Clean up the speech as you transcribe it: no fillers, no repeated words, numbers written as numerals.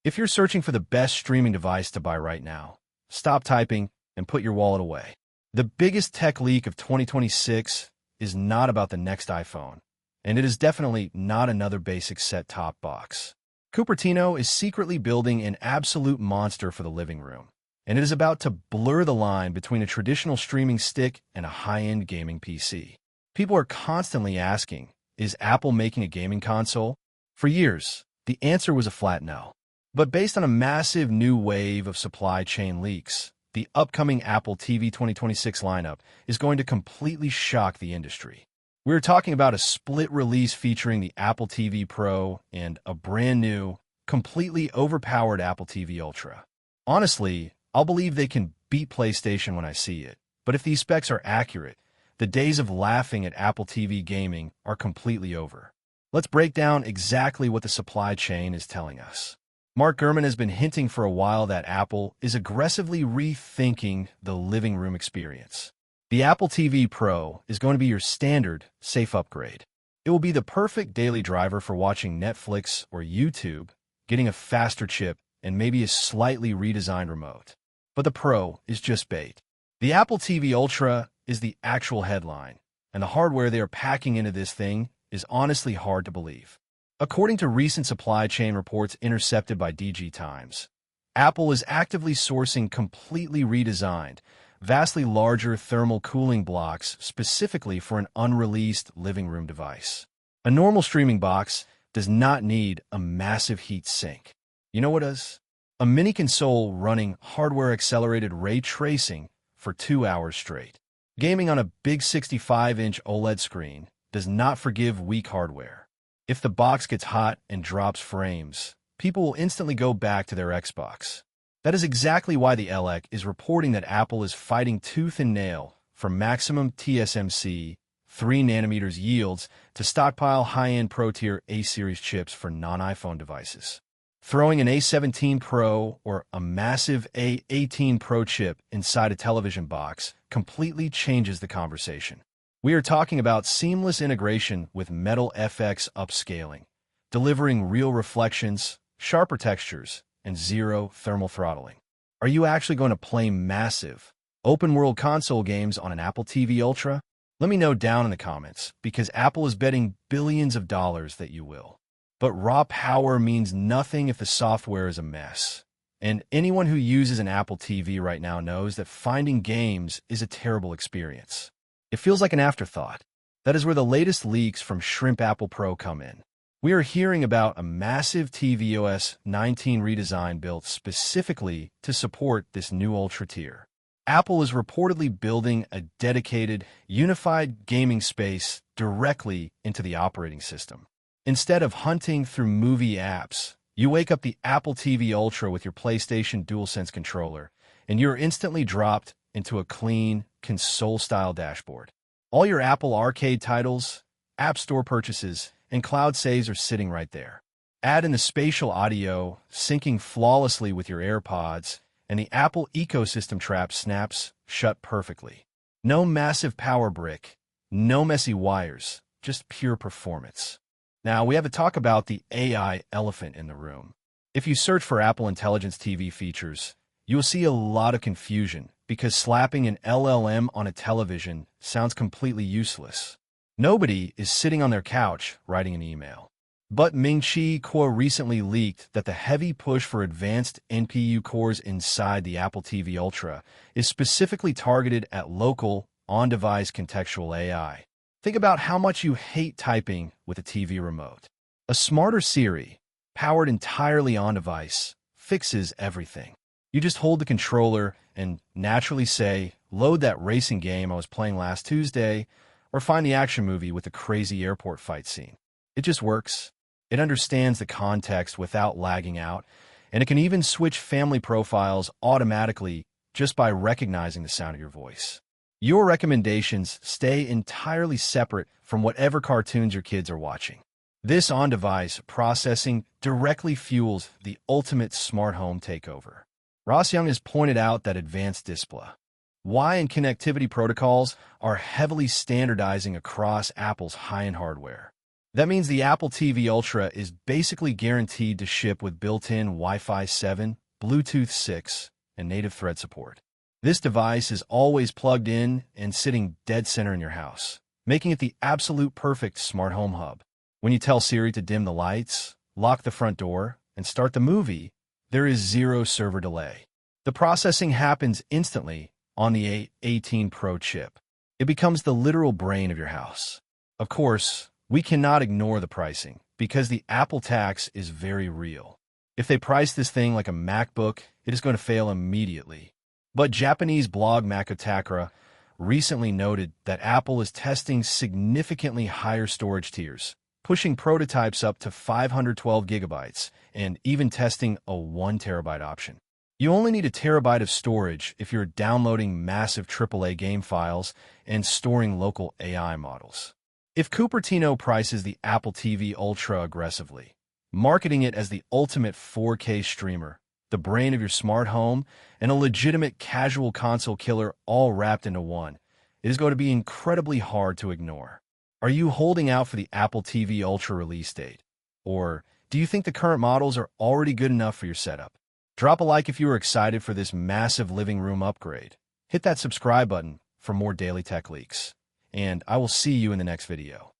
If you're searching for the best streaming device to buy right now, stop typing and put your wallet away. The biggest tech leak of 2026 is not about the next iPhone, and it is definitely not another basic set-top box. Cupertino is secretly building an absolute monster for the living room, and it is about to blur the line between a traditional streaming stick and a high-end gaming PC. People are constantly asking, is Apple making a gaming console? For years, the answer was a flat no. But based on a massive new wave of supply chain leaks, the upcoming Apple TV 2026 lineup is going to completely shock the industry. We're talking about a split release featuring the Apple TV Pro and a brand new, completely overpowered Apple TV Ultra. Honestly, I'll believe they can beat PlayStation when I see it, but if these specs are accurate, the days of laughing at Apple TV gaming are completely over. Let's break down exactly what the supply chain is telling us. Mark Gurman has been hinting for a while that Apple is aggressively rethinking the living room experience. The Apple TV Pro is going to be your standard, safe upgrade. It will be the perfect daily driver for watching Netflix or YouTube, getting a faster chip, and maybe a slightly redesigned remote. But the Pro is just bait. The Apple TV Ultra is the actual headline, and the hardware they are packing into this thing is honestly hard to believe. According to recent supply chain reports intercepted by DG Times, Apple is actively sourcing completely redesigned, vastly larger thermal cooling blocks specifically for an unreleased living room device. A normal streaming box does not need a massive heat sink. You know what does? A mini console running hardware-accelerated ray tracing for 2 hours straight. Gaming on a big 65-inch OLED screen does not forgive weak hardware. If the box gets hot and drops frames, people will instantly go back to their Xbox. That is exactly why the ELEC is reporting that Apple is fighting tooth and nail for maximum TSMC 3nm yields to stockpile high-end Pro-tier A-series chips for non-iPhone devices. Throwing an A17 Pro or a massive A18 Pro chip inside a television box completely changes the conversation. We are talking about seamless integration with Metal FX upscaling, delivering real reflections, sharper textures, and zero thermal throttling. Are you actually going to play massive, open-world console games on an Apple TV Ultra? Let me know down in the comments, because Apple is betting billions of dollars that you will. But raw power means nothing if the software is a mess. And anyone who uses an Apple TV right now knows that finding games is a terrible experience. It feels like an afterthought. That is where the latest leaks from Shrimp Apple Pro come in. We are hearing about a massive tvOS 19 redesign built specifically to support this new Ultra tier. Apple is reportedly building a dedicated, unified gaming space directly into the operating system. Instead of hunting through movie apps, you wake up the Apple TV Ultra with your PlayStation DualSense controller, and you're instantly dropped into a clean, console-style dashboard. All your Apple Arcade titles, App Store purchases, and cloud saves are sitting right there. Add in the spatial audio, syncing flawlessly with your AirPods, and the Apple ecosystem trap snaps shut perfectly. No massive power brick, no messy wires, just pure performance. Now, we have to talk about the AI elephant in the room. If you search for Apple Intelligence TV features, you will see a lot of confusion because slapping an LLM on a television sounds completely useless. Nobody is sitting on their couch writing an email. But Ming-Chi Kuo recently leaked that the heavy push for advanced NPU cores inside the Apple TV Ultra is specifically targeted at local, on-device contextual AI. Think about how much you hate typing with a TV remote. A smarter Siri, powered entirely on-device, fixes everything. You just hold the controller and naturally say, load that racing game I was playing last Tuesday, or find the action movie with the crazy airport fight scene. It just works. It understands the context without lagging out, and it can even switch family profiles automatically just by recognizing the sound of your voice. Your recommendations stay entirely separate from whatever cartoons your kids are watching. This on-device processing directly fuels the ultimate smart home takeover. Ross Young has pointed out that advanced display, Wi-Fi and connectivity protocols are heavily standardizing across Apple's high-end hardware. That means the Apple TV Ultra is basically guaranteed to ship with built-in Wi-Fi 7, Bluetooth 6, and native Thread support. This device is always plugged in and sitting dead center in your house, making it the absolute perfect smart home hub. When you tell Siri to dim the lights, lock the front door, and start the movie, there is zero server delay. The processing happens instantly on the A18 Pro chip. It becomes the literal brain of your house. Of course, we cannot ignore the pricing because the Apple tax is very real. If they price this thing like a MacBook, it is going to fail immediately. But Japanese blog Makotakara recently noted that Apple is testing significantly higher storage tiers, pushing prototypes up to 512 gigabytes and even testing a 1 terabyte option. You only need a terabyte of storage if you're downloading massive AAA game files and storing local AI models. If Cupertino prices the Apple TV Ultra aggressively, marketing it as the ultimate 4K streamer, the brain of your smart home, and a legitimate casual console killer all wrapped into one, it is going to be incredibly hard to ignore. Are you holding out for the Apple TV Ultra release date? Or do you think the current models are already good enough for your setup? Drop a like if you are excited for this massive living room upgrade. Hit that subscribe button for more daily tech leaks. And I will see you in the next video.